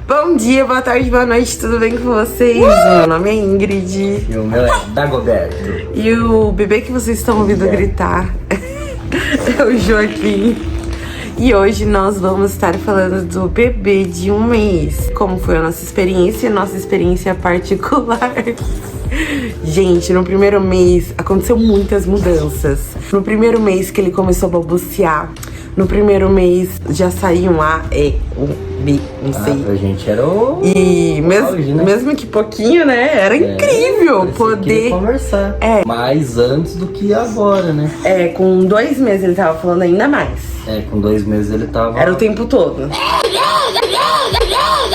Bom dia, boa tarde, boa noite, tudo bem com vocês? Meu nome é Ingrid. E o meu é Dagoberto. E o bebê que vocês estão ouvindo gritar é o Joaquim. E hoje nós vamos estar falando do bebê de 1 mês. Como foi a nossa experiência particular. Gente, no primeiro mês aconteceu muitas mudanças. No primeiro mês que ele começou a balbuciar, no primeiro mês já saiu um A, E, U, B, não sei. Pra gente era o... E mesmo que pouquinho, né? Era incrível poder conversar. Mais antes do que agora, né? Com 2 meses ele tava falando ainda mais. Com 2 meses ele tava... Era o tempo todo.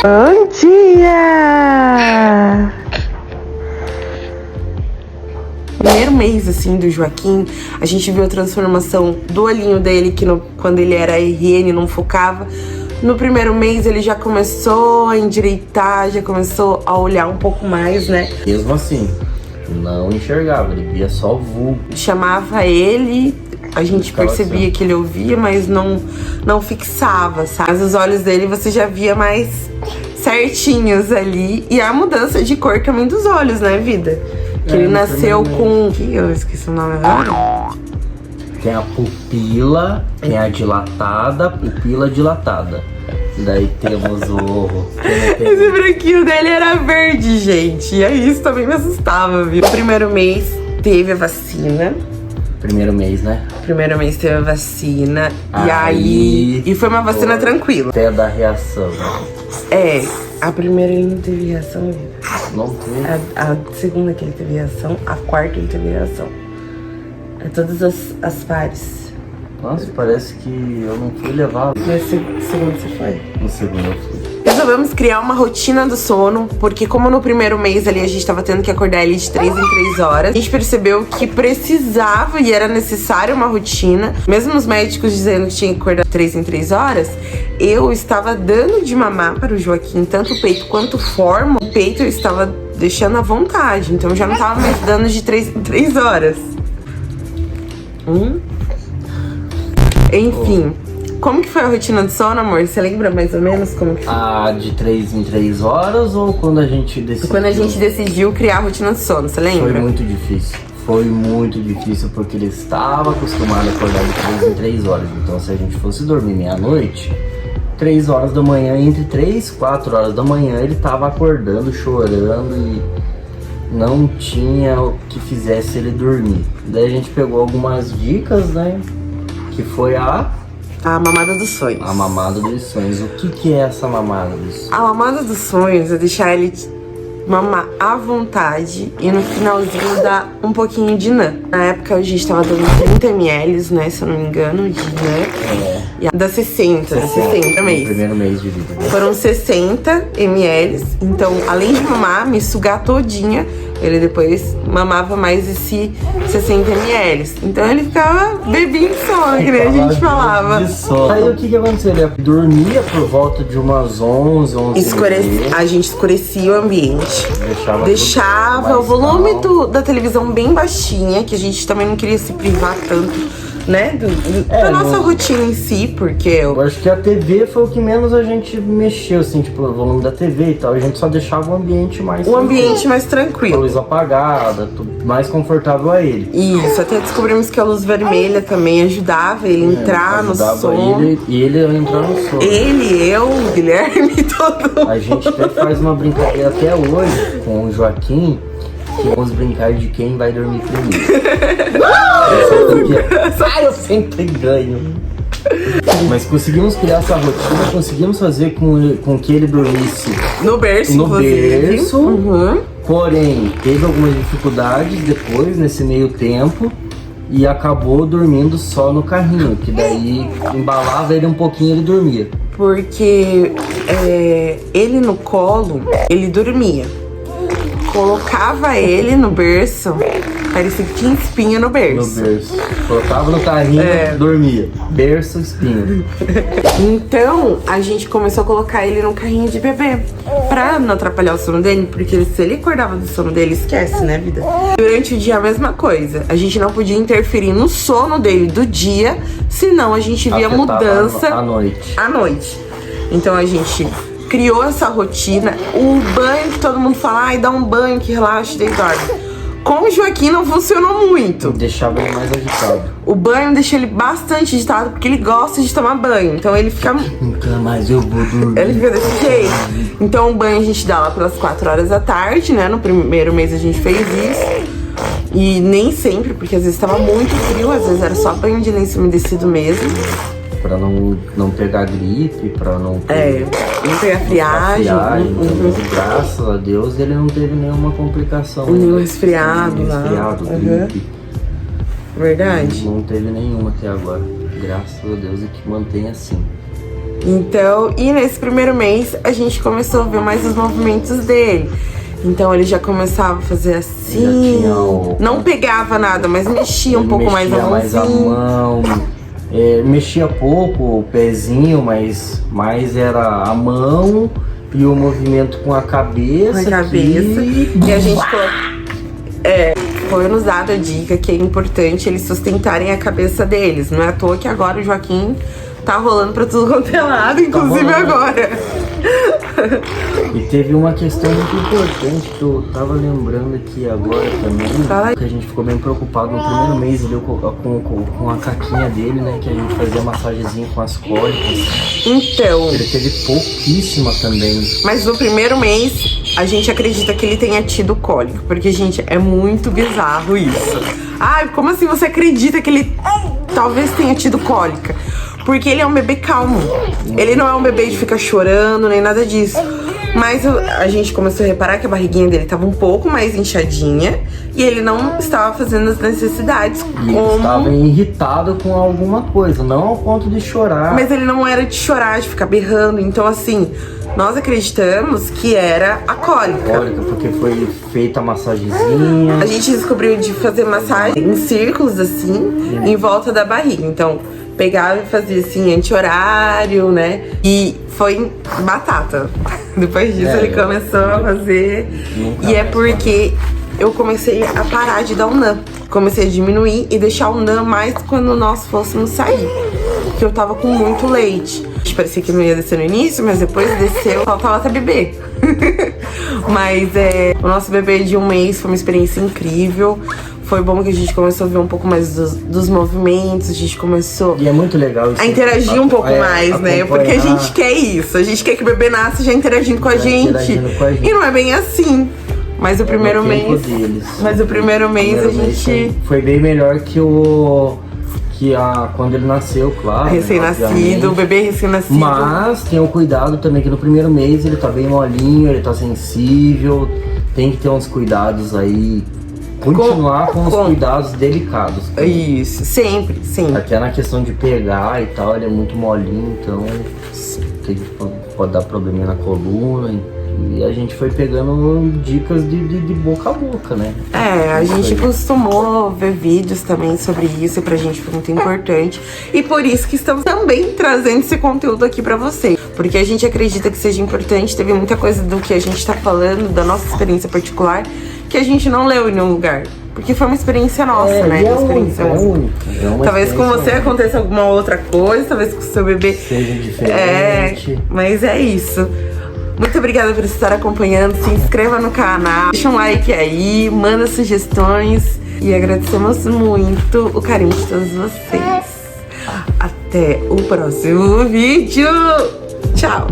Bom dia! Primeiro mês, assim, do Joaquim, a gente viu a transformação do olhinho dele, que quando ele era RN não focava. No primeiro mês ele já começou a endireitar, já começou a olhar um pouco mais, né? Mesmo assim, não enxergava, ele via só o vulgo. Chamava ele, a gente percebia que ele ouvia, mas não fixava, sabe? Mas os olhos dele você já via mais certinhos ali. E a mudança de cor também dos olhos, né, vida? Que ele nasceu com... Eu esqueci o nome agora. Tem a pupila, tem a dilatada, pupila dilatada. Daí temos o... Esse branquinho dele era verde, gente. E aí isso também me assustava, viu? No primeiro mês teve a vacina. Primeiro mês, né? Primeiro mês teve a vacina. E foi uma vacina tranquila. Até da reação. A primeira ele não teve reação. Não teve? A segunda que ele teve reação, a quarta ele teve reação. Todas as pares. Nossa, parece que eu não fui levar. No segundo você foi? No segundo eu fui. Resolvemos criar uma rotina do sono, porque como no primeiro mês ali a gente tava tendo que acordar ele de 3 em 3 horas, a gente percebeu que precisava e era necessária uma rotina. Mesmo os médicos dizendo que tinha que acordar 3 em 3 horas, eu estava dando de mamar para o Joaquim, tanto o peito quanto o forma. O peito eu estava deixando à vontade, então eu já não tava mais dando de 3 em 3 horas. Enfim, como que foi a rotina de sono, amor? Você lembra mais ou menos como que foi? De 3 em 3 horas ou quando a gente decidiu? Quando a gente decidiu criar a rotina de sono, você lembra? Foi muito difícil. Foi muito difícil porque ele estava acostumado a acordar de 3 em 3 horas. Então se a gente fosse dormir meia-noite, 3 horas da manhã, entre 3 e 4 horas da manhã, ele estava acordando, chorando e não tinha o que fizesse ele dormir. Daí a gente pegou algumas dicas, né? Que foi a mamada dos sonhos. A mamada dos sonhos. O que é essa mamada dos sonhos? A mamada dos sonhos é deixar ele mamar à vontade e no finalzinho dar um pouquinho de NAN. Na época a gente tava dando 30 ml, né? Se eu não me engano, de NAN. E dá 60 mês. No primeiro mês de vida. Foram 60 ml. Então, além de mamar, me sugar todinha, ele depois mamava mais esse 60 ml. Então ele ficava bebinho de sono, que nem a gente falava. Aí o que aconteceu? Ele dormia por volta de umas 11 A gente escurecia o ambiente. Deixava o volume da televisão bem baixinha, que a gente também não queria se privar tanto, né? Da nossa rotina em si, porque eu acho que a TV foi o que menos a gente mexeu, assim, tipo, o volume da TV e tal. A gente só deixava o ambiente mais tranquilo. A luz apagada, tudo mais confortável a ele. Isso, até descobrimos que a luz vermelha também ajudava ele a entrar no sono. Ele entrar no sono. Ele, eu, o Guilherme, todo. A gente até faz uma brincadeira até hoje com o Joaquim, que vamos brincar de quem vai dormir primeiro. Eu sempre ganho. Mas conseguimos criar essa rotina, conseguimos fazer com que ele dormisse no berço. Porém, teve algumas dificuldades depois, nesse meio tempo, e acabou dormindo só no carrinho, que daí embalava ele um pouquinho e ele dormia. Porque ele no colo, ele dormia. Colocava ele no berço, parecia que tinha espinha no berço. Colocava no carrinho, dormia. Berço, espinha. Então, a gente começou a colocar ele no carrinho de bebê. Pra não atrapalhar o sono dele, porque se ele acordava do sono dele, esquece, né, vida? Durante o dia, a mesma coisa. A gente não podia interferir no sono dele do dia, senão a gente via mudança à noite. Então, a gente criou essa rotina. O banho que todo mundo fala, ai, dá um banho que relaxa e dorme. Com o Joaquim não funcionou muito. Deixava ele mais agitado. O banho deixa ele bastante agitado, porque ele gosta de tomar banho. Então ele fica... Nunca mais eu vou dormir. Ele fica desse jeito. Então o banho a gente dá lá pelas 4 horas da tarde, né? No primeiro mês a gente fez isso. E nem sempre, porque às vezes tava muito frio, às vezes era só banho de lenço umedecido mesmo. Pra não pegar gripe, pra não... Não pegar friagem. Então, graças a Deus ele não teve nenhuma complicação. Nenhum resfriado lá. Gripe. Verdade. Não teve nenhuma até agora. Graças a Deus, e que mantém assim. Então, e nesse primeiro mês a gente começou a ver mais os movimentos dele. Então ele já começava a fazer assim, não pegava nada, mas mexia um pouco mais a mão. Mexia pouco o pezinho, mas mais era a mão e o movimento com a cabeça. E a gente foi nos dado a dica que é importante eles sustentarem a cabeça deles. Não é à toa que agora o Joaquim tá rolando pra tudo quanto é lado, inclusive agora. E teve uma questão muito importante que eu tava lembrando aqui agora também, que a gente ficou bem preocupado no primeiro mês ali com a caquinha dele, né? Que a gente fazia massagenzinha com as cólicas. Então... Ele teve pouquíssima também. Mas no primeiro mês, a gente acredita que ele tenha tido cólica, porque, gente, é muito bizarro isso. Ai, como assim você acredita que ele talvez tenha tido cólica? Porque ele é um bebê calmo. Ele não é um bebê de ficar chorando, nem nada disso. Mas a gente começou a reparar que a barriguinha dele estava um pouco mais inchadinha. E ele não estava fazendo as necessidades. E ele estava irritado com alguma coisa, não ao ponto de chorar. Mas ele não era de chorar, de ficar berrando. Então, assim, nós acreditamos que era a cólica. Porque foi feita a massagenzinha. A gente descobriu de fazer massagem em círculos, assim, em volta da barriga. Então... pegava e fazia assim, anti-horário, né? E foi batata. Depois disso ele começou a fazer. E é porque eu comecei a parar de dar o NAN. Comecei a diminuir e deixar o NAN mais quando nós fôssemos sair. Porque eu tava com muito leite. Parecia que não ia descer no início, mas depois desceu, faltava até beber. Mas o nosso bebê de 1 mês foi uma experiência incrível. Foi bom que a gente começou a ver um pouco mais dos movimentos, a gente começou e é muito legal isso, a interagir um pouco mais, né? Porque a gente quer isso, a gente quer que o bebê nasça já interagindo com a gente. E não é bem assim. Mas o primeiro mês. Mas o primeiro mês a gente. Foi bem melhor que quando ele nasceu, claro. Recém-nascido, o bebê recém-nascido. Mas tenham cuidado também que no primeiro mês ele tá bem molinho, ele tá sensível. Tem que ter uns cuidados aí. Continuar com os cuidados delicados. Isso, sempre. Até na questão de pegar e tal, ele é muito molinho, então pode dar probleminha na coluna. E a gente foi pegando dicas de boca a boca, né? A gente costumou ver vídeos também sobre isso e pra gente foi muito importante. E por isso que estamos também trazendo esse conteúdo aqui pra vocês. Porque a gente acredita que seja importante, teve muita coisa do que a gente tá falando, da nossa experiência particular, que a gente não leu em nenhum lugar. Porque foi uma experiência nossa, né? Uma experiência única. Talvez com você aconteça alguma outra coisa, talvez com o seu bebê seja diferente. Mas é isso. Muito obrigada por estar acompanhando. Se inscreva no canal, deixa um like aí, manda sugestões. E agradecemos muito o carinho de todos vocês. Até o próximo vídeo. Tchau!